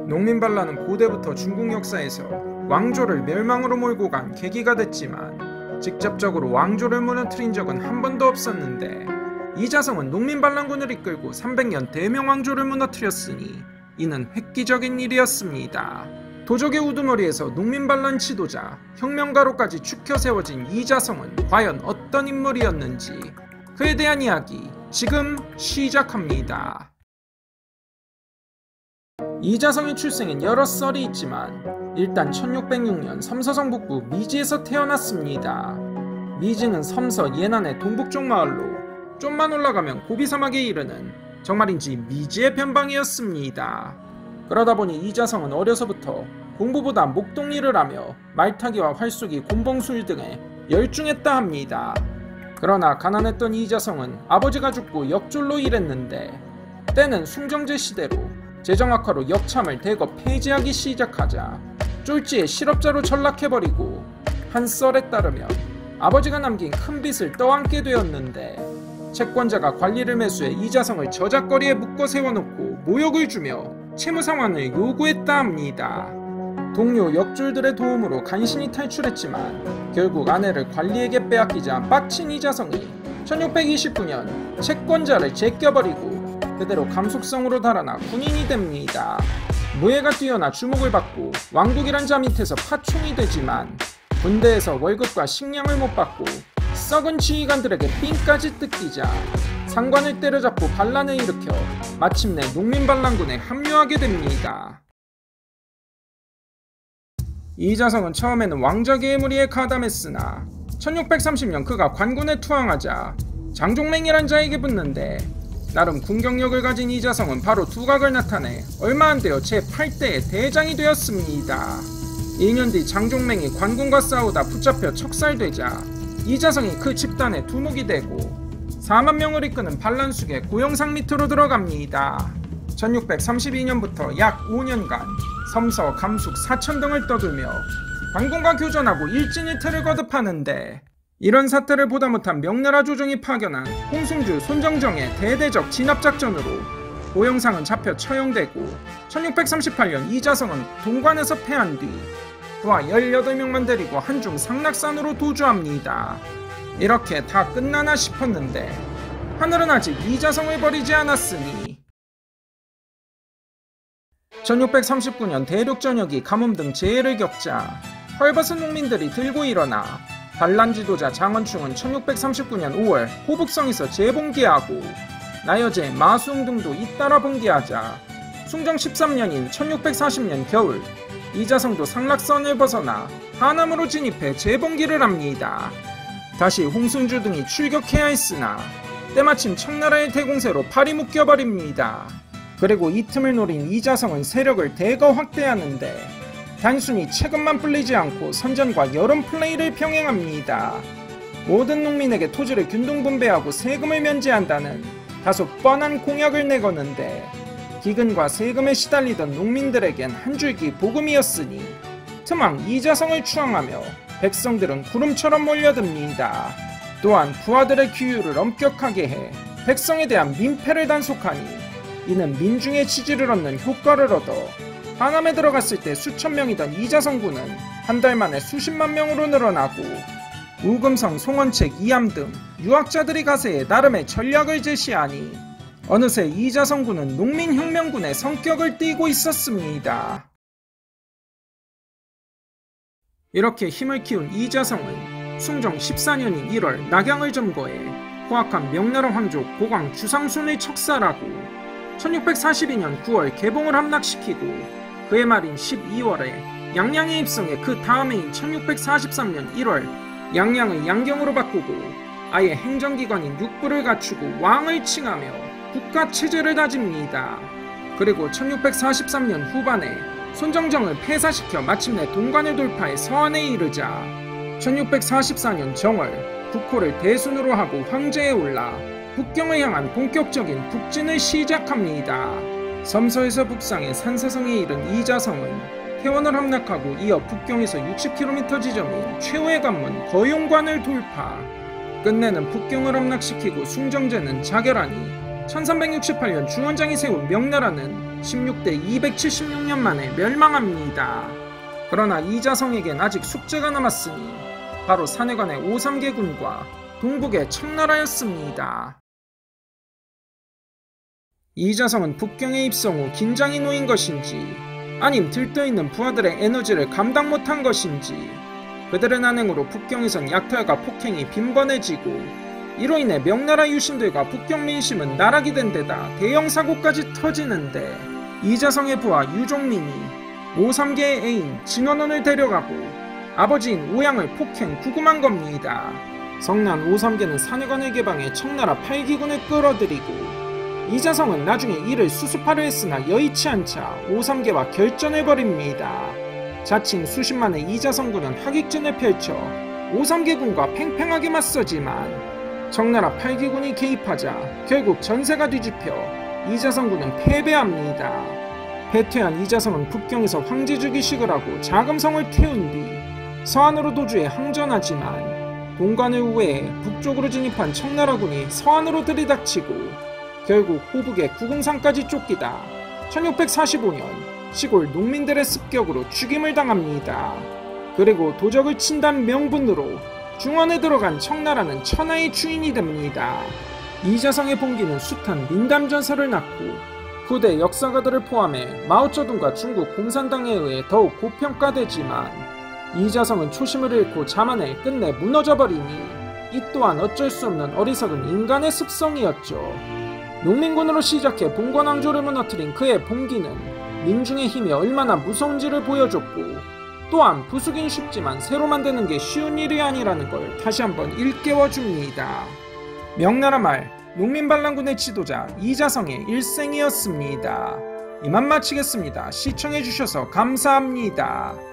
농민반란은 고대부터 중국 역사에서 왕조를 멸망으로 몰고 간 계기가 됐지만 직접적으로 왕조를 무너뜨린 적은 한 번도 없었는데 이자성은 농민반란군을 이끌고 300년 대명왕조를 무너뜨렸으니 이는 획기적인 일이었습니다. 도적의 우두머리에서 농민반란 지도자, 혁명가로까지 축혀 세워진 이자성은 과연 어떤 인물이었는지 그에 대한 이야기 지금 시작합니다. 이자성의 출생엔 여러 썰이 있지만 일단 1606년 섬서성 북부 미지에서 태어났습니다. 미지는 섬서 예난의 동북쪽 마을로 좀만 올라가면 고비사막에 이르는 정말인지 미지의 변방이었습니다. 그러다 보니 이자성은 어려서부터 공부보다 목동일을 하며 말타기와 활쏘기, 곤봉술 등에 열중했다 합니다. 그러나 가난했던 이자성은 아버지가 죽고 역졸로 일했는데 때는 숭정제 시대로 재정 악화로 역참을 대거 폐지하기 시작하자 쫄지에 실업자로 전락해버리고 한 썰에 따르면 아버지가 남긴 큰 빚을 떠안게 되었는데 채권자가 관리를 매수해 이자성을 저작거리에 묶어 세워놓고 모욕을 주며 채무 상환을 요구했다 합니다. 동료 역졸들의 도움으로 간신히 탈출했지만 결국 아내를 관리에게 빼앗기자 빡친 이자성이 1629년 채권자를 제껴버리고 그대로 감속성으로 달아나 군인이 됩니다. 무예가 뛰어나 주목을 받고 왕국이란 자 밑에서 파총이 되지만 군대에서 월급과 식량을 못 받고 썩은 지휘관들에게 삥까지 뜯기자 상관을 때려잡고 반란을 일으켜 마침내 농민반란군에 합류하게 됩니다. 이자성은 처음에는 왕자계의 무리에 가담했으나 1630년 그가 관군에 투항하자 장종맹이란 자에게 붙는데 나름 군경력을 가진 이자성은 바로 두각을 나타내 얼마 안 되어 제8대의 대장이 되었습니다. 2년 뒤 장종맹이 관군과 싸우다 붙잡혀 척살되자 이자성이 그 집단의 두목이 되고 4만 명을 이끄는 반란숙의 고영상 밑으로 들어갑니다. 1632년부터 약 5년간 섬서, 감숙, 사천 등을 떠돌며 관군과 교전하고 일진일퇴를 거듭하는데 이런 사태를 보다 못한 명나라 조정이 파견한 홍승주, 손정정의 대대적 진압작전으로 고영상은 잡혀 처형되고 1638년 이자성은 동관에서 패한 뒤 부하 18명만 데리고 한중 상락산으로 도주합니다. 이렇게 다 끝나나 싶었는데 하늘은 아직 이자성을 버리지 않았으니 1639년 대륙 전역이 가뭄 등 재해를 겪자 헐벗은 농민들이 들고 일어나 반란 지도자 장원충은 1639년 5월 호북성에서 재봉기하고 나여제, 마수웅 등도 잇따라 봉기하자 숭정 13년인 1640년 겨울 이자성도 상락선을 벗어나 하남으로 진입해 재봉기를 합니다. 다시 홍승주 등이 출격해야 했으나 때마침 청나라의 대공세로 팔이 묶여버립니다. 그리고 이 틈을 노린 이자성은 세력을 대거 확대하는데 단순히 체급만 불리지 않고 선전과 여론 플레이를 병행합니다. 모든 농민에게 토지를 균등분배하고 세금을 면제한다는 다소 뻔한 공약을 내거는데 기근과 세금에 시달리던 농민들에겐 한 줄기 복음이었으니 트망 이자성을 추앙하며 백성들은 구름처럼 몰려듭니다. 또한 부하들의 규율을 엄격하게 해 백성에 대한 민폐를 단속하니 이는 민중의 지지를 얻는 효과를 얻어 하남에 들어갔을 때 수천 명이던 이자성군은 한 달 만에 수십만 명으로 늘어나고 우금성, 송원책, 이암 등 유학자들이 가세해 나름의 전략을 제시하니 어느새 이자성군은 농민혁명군의 성격을 띠고 있었습니다. 이렇게 힘을 키운 이자성은 숭정 14년인 1월 낙양을 점거해 포악한 명나라 황조 고광 주상순을 척살하고 1642년 9월 개봉을 함락시키고 그해 말인 12월에 양양에 입성해 그 다음해인 1643년 1월 양양을 양경으로 바꾸고 아예 행정기관인 육부를 갖추고 왕을 칭하며 국가체제를 다집니다. 그리고 1643년 후반에 손정정을 폐사시켜 마침내 동관을 돌파해 서안에 이르자 1644년 정월 국호를 대순으로 하고 황제에 올라 북경을 향한 본격적인 북진을 시작합니다. 섬서에서 북상해 산사성에 이른 이자성은 태원을 함락하고 이어 북경에서 60km 지점인 최후의 관문 거용관을 돌파. 끝내는 북경을 함락시키고 숭정제는 자결하니 1368년 중원장이 세운 명나라는 16대 276년 만에 멸망합니다. 그러나 이자성에겐 아직 숙제가 남았으니 바로 산해관의 오삼개군과 동북의 청나라였습니다. 이자성은 북경에 입성 후 긴장이 놓인 것인지 아님 들떠있는 부하들의 에너지를 감당 못한 것인지 그들의 난행으로 북경에선 약탈과 폭행이 빈번해지고 이로 인해 명나라 유신들과 북경 민심은 나락이 된 데다 대형 사고까지 터지는데 이자성의 부하 유종민이 오삼개의 애인 진원원을 데려가고 아버지인 오양을 폭행 구금한 겁니다. 성난 오삼개는 산해관을 개방해 청나라 8기군을 끌어들이고 이자성은 나중에 이를 수습하려 했으나 여의치 않자 오삼개와 결전을 벌입니다. 자칭 수십만의 이자성군은 하객전을 펼쳐 오삼개군과 팽팽하게 맞서지만 청나라 8기군이 개입하자 결국 전세가 뒤집혀 이자성군은 패배합니다. 패퇴한 이자성은 북경에서 황제주기식을 하고 자금성을 태운 뒤 서안으로 도주해 항전하지만 공관을 우회해 북쪽으로 진입한 청나라군이 서안으로 들이닥치고 결국 호북의 구궁산까지 쫓기다 1645년 시골 농민들의 습격으로 죽임을 당합니다. 그리고 도적을 친다는 명분으로 중원에 들어간 청나라는 천하의 주인이 됩니다. 이자성의 봉기는 숱한 민담전설을 낳고 후대 역사가들을 포함해 마오쩌둥과 중국 공산당에 의해 더욱 고평가되지만 이자성은 초심을 잃고 자만해 끝내 무너져버리니 이 또한 어쩔 수 없는 어리석은 인간의 습성이었죠. 농민군으로 시작해 봉건왕조를 무너뜨린 그의 봉기는 민중의 힘이 얼마나 무서운지를 보여줬고 또한 부수긴 쉽지만 새로 만드는 게 쉬운 일이 아니라는 걸 다시 한번 일깨워줍니다. 명나라 말 농민반란군의 지도자 이자성의 일생이었습니다. 이만 마치겠습니다. 시청해주셔서 감사합니다.